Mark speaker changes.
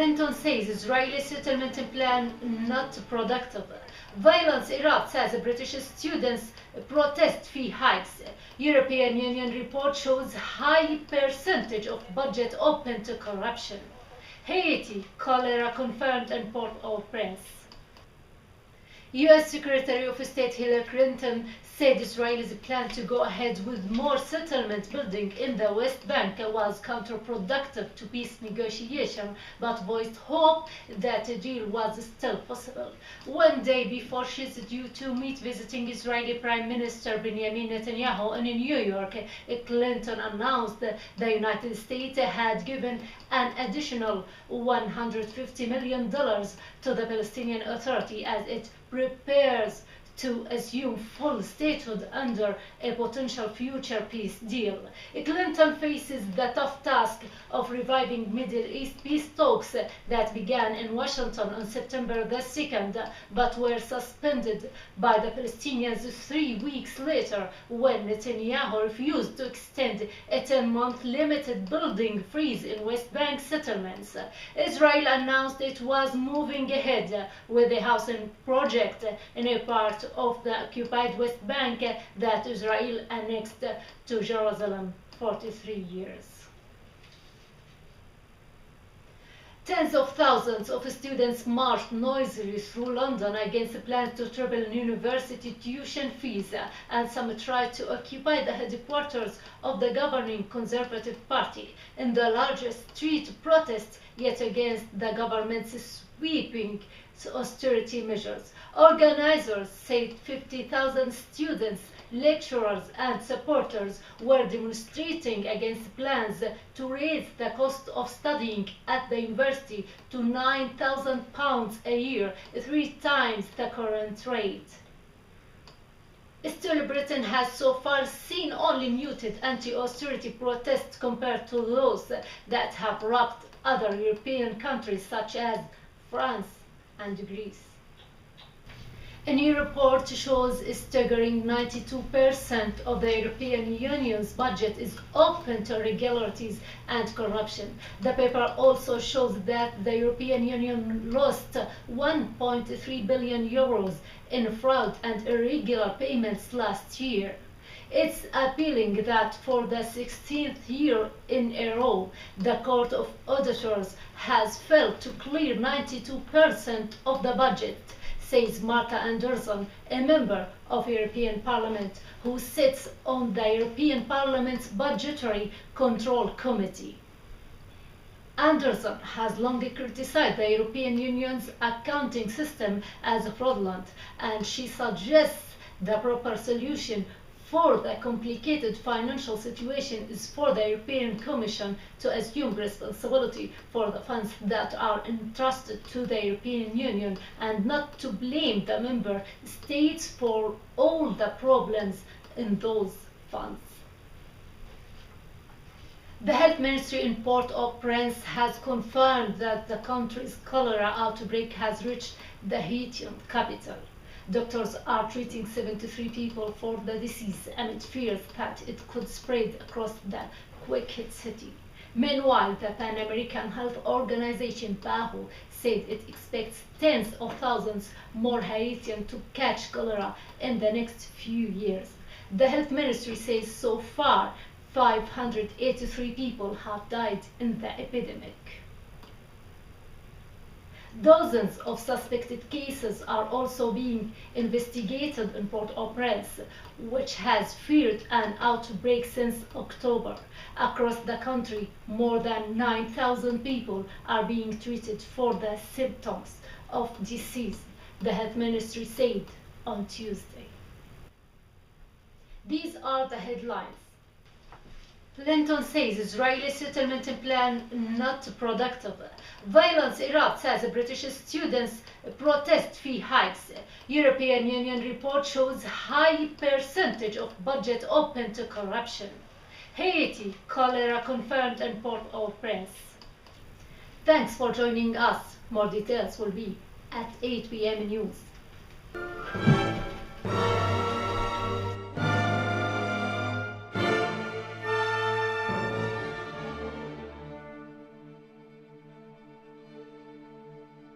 Speaker 1: Clinton says Israeli settlement plan not productive. Violence erupts as British students protest fee hikes. European Union report shows high percentage of budget open to corruption. Haiti, cholera confirmed in Port-au-Prince. U.S. Secretary of State Hillary Clinton said Israel's plan to go ahead with more settlement building in the West Bank was counterproductive to peace negotiation, but voiced hope that a deal was still possible. One day before she's due to meet visiting Israeli Prime Minister Benjamin Netanyahu in New York, Clinton announced that the United States had given an additional $150 million to the Palestinian Authority as it prepares to assume full statehood under a potential future peace deal. Clinton faces the tough task of reviving Middle East peace talks that began in Washington on September the 2nd, but were suspended by the Palestinians 3 weeks later when Netanyahu refused to extend a 10-month limited building freeze in West Bank settlements. Israel announced it was moving ahead with a housing project in a part of the occupied West Bank that Israel annexed to Jerusalem 43 years. Tens of thousands of students marched noisily through London against plans to triple university tuition fees, and some tried to occupy the headquarters of the governing Conservative Party in the largest street protest yet against the government's sweeping austerity measures. Organizers said 50,000 students, lecturers and supporters were demonstrating against plans to raise the cost of studying at the university to £9,000 a year, 3 times the current rate. Still, Britain has so far seen only muted anti-austerity protests compared to those that have rocked other European countries such as France and Greece. A new report shows a staggering 92% of the European Union's budget is open to irregularities and corruption. The paper also shows that the European Union lost €1.3 billion in fraud and irregular payments last year. It's appealing that for the 16th year in a row, the Court of Auditors has failed to clear 92% of the budget, says Marta Anderson, a member of European Parliament who sits on the European Parliament's Budgetary Control Committee. Anderson has long criticized the European Union's accounting system as fraudulent, and she suggests the proper solution for the complicated financial situation is for the European Commission to assume responsibility for the funds that are entrusted to the European Union and not to blame the member states for all the problems in those funds. The Health Ministry in Port-au-Prince has confirmed that the country's cholera outbreak has reached the Haitian capital. Doctors are treating 73 people for the disease amid fears that it could spread across the quick-hit city. Meanwhile, the Pan American Health Organization, PAHO, said it expects tens of thousands more Haitians to catch cholera in the next few years. The Health Ministry says so far 583 people have died in the epidemic. Dozens of suspected cases are also being investigated in Port-au-Prince, which has feared an outbreak since October. Across the country, more than 9,000 people are being treated for the symptoms of disease, the Health Ministry said on Tuesday. These are the headlines. Clinton says Israeli settlement plan not productive. Violence erupts as British students protest fee hikes. European Union report shows high percentage of budget open to corruption. Haiti, cholera confirmed in Port-au-Prince. Thanks for joining us. More details will be at 8 p.m. news.